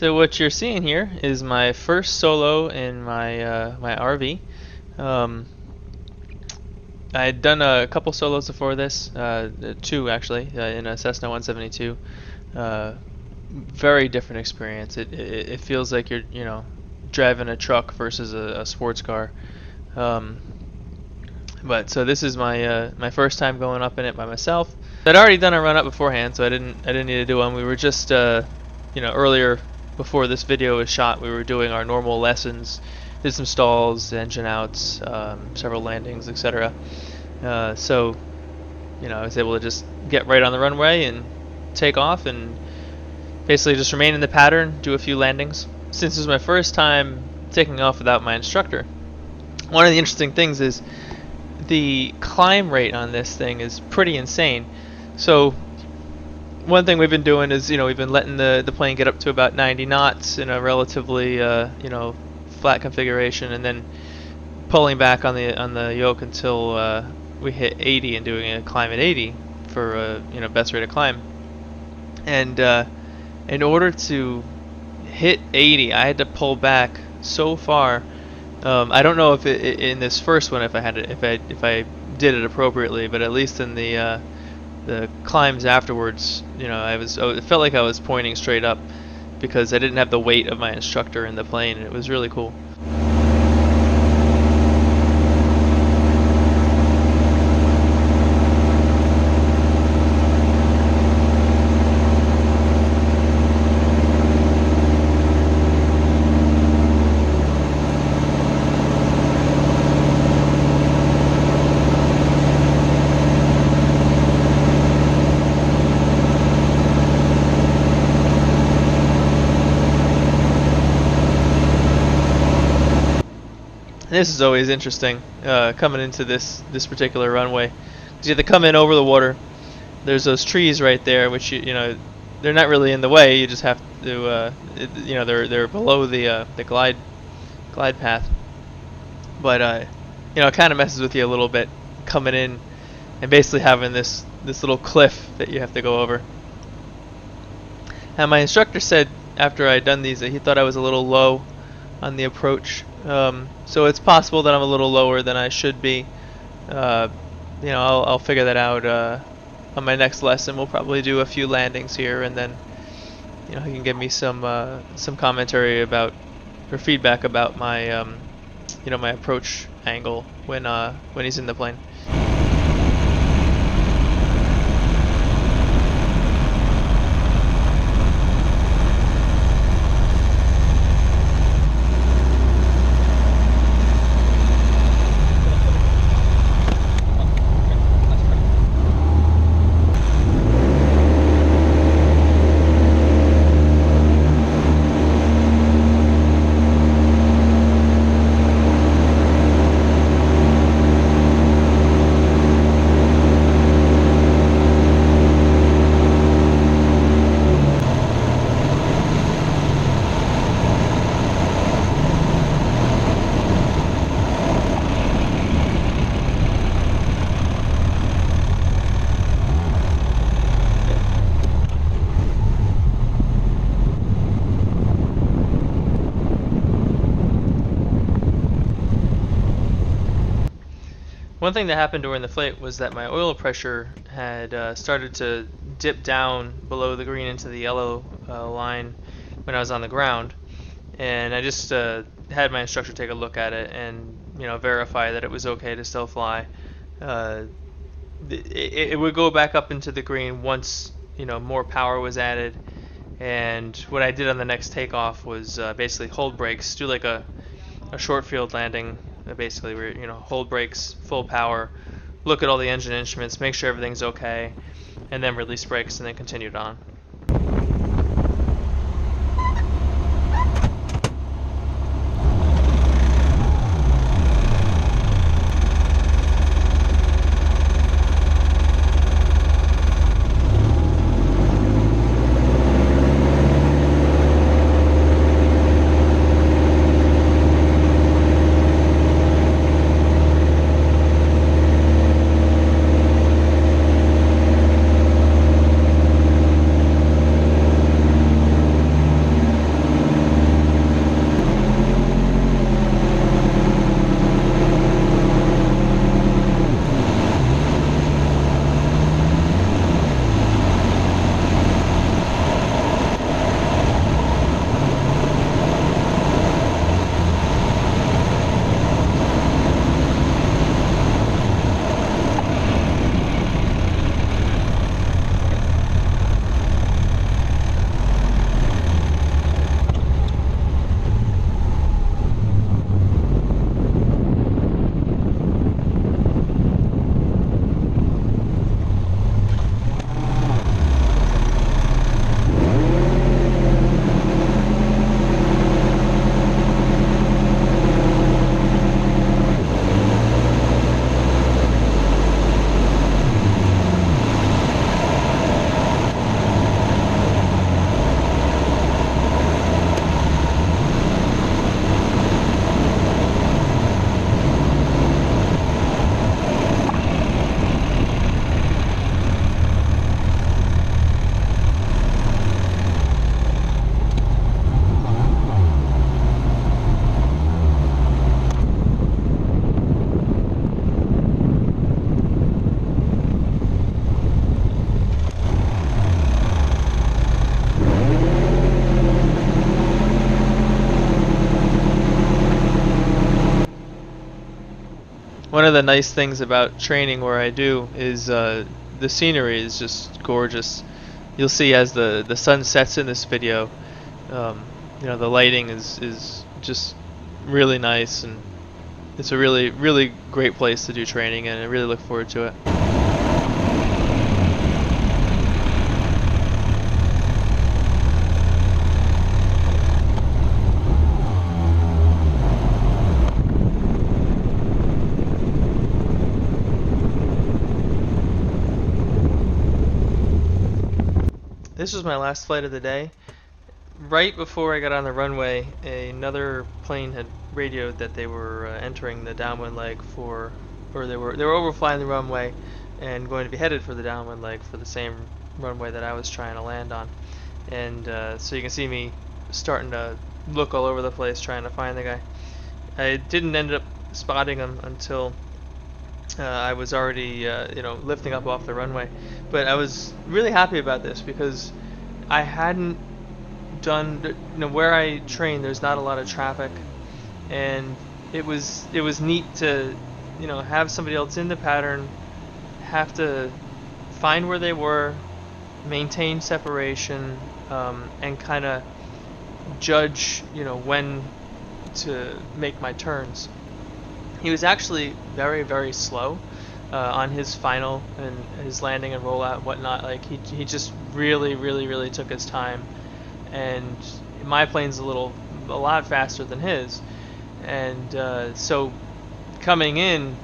So what you're seeing here is my first solo in my RV. Um, I had done a couple solos before this, two actually, in a Cessna 172. Very different experience. It feels like you're driving a truck versus a sports car. Um, but so this is my first time going up in it by myself. I'd already done a run up beforehand, so I didn't need to do one. We were just earlier before this video was shot, we were doing our normal lessons, did some stalls, engine outs, several landings, etc. So I was able to just get right on the runway and take off and basically just remain in the pattern, do a few landings. Since it was my first time taking off without my instructor, one of the interesting things is the climb rate on this thing is pretty insane. So one thing we've been doing is we've been letting the plane get up to about 90 knots in a relatively flat configuration, and then pulling back on the yoke until we hit 80 and doing a climb at 80 for best rate of climb. And in order to hit 80, I had to pull back so far. I don't know if in this first one if I did it appropriately, but at least in the climbs afterwards, it felt like I was pointing straight up because I didn't have the weight of my instructor in the plane, and it was really cool. This is always interesting, coming into this particular runway, because you have to come in over the water. There's those trees right there, which they're not really in the way. You just have to they're below the glide path, but it kind of messes with you a little bit coming in and basically having this little cliff that you have to go over. And my instructor said after I'd done these that he thought I was a little low on the approach. So it's possible that I'm a little lower than I should be. I'll figure that out on my next lesson. We'll probably do a few landings here, and then he can give me some commentary about or feedback about my my approach angle when he's in the plane. One thing that happened during the flight was that my oil pressure had started to dip down below the green into the yellow line when I was on the ground, and I just had my instructor take a look at it and verify that it was okay to still fly. It would go back up into the green once more power was added, and what I did on the next takeoff was basically hold brakes, do like a short field landing. Basically, we hold brakes, full power, look at all the engine instruments, make sure everything's okay, and then release brakes, and then continued on. one of the nice things about training where I do is the scenery is just gorgeous. You'll see as the sun sets in this video, the lighting is just really nice, and it's a really great place to do training, and I really look forward to it. This was my last flight of the day. Right before I got on the runway, another plane had radioed that they were entering the downwind leg or they were overflying the runway and going to be headed for the downwind leg for the same runway that I was trying to land on. And so you can see me starting to look all over the place trying to find the guy. I didn't end up spotting him until I was already lifting up off the runway. But I was really happy about this because I hadn't done, where I train, there's not a lot of traffic, and it was neat to have somebody else in the pattern have to find where they were, maintain separation, and kind of judge when to make my turns. He was actually very slow on his final and his landing and rollout and whatnot. Like he just really took his time, and my plane's a lot faster than his, and so coming in,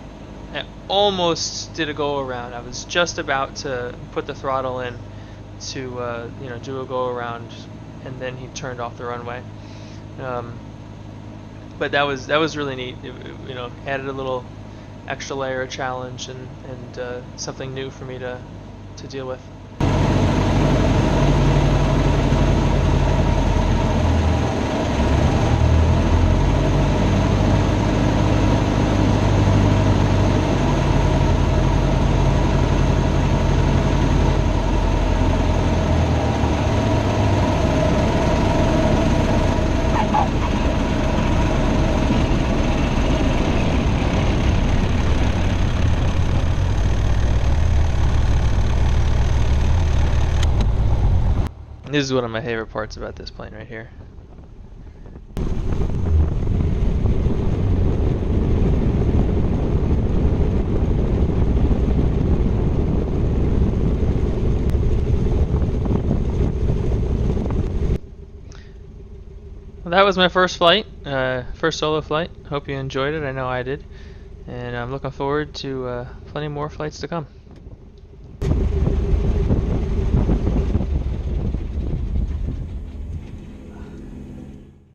I almost did a go around. I was just about to put the throttle in to do a go around, and then he turned off the runway. But that was really neat. It added a little extra layer of challenge and something new for me to deal with. This is one of my favorite parts about this plane right here. Well, that was my first flight, first solo flight. Hope you enjoyed it. I know I did. And I'm looking forward to plenty more flights to come.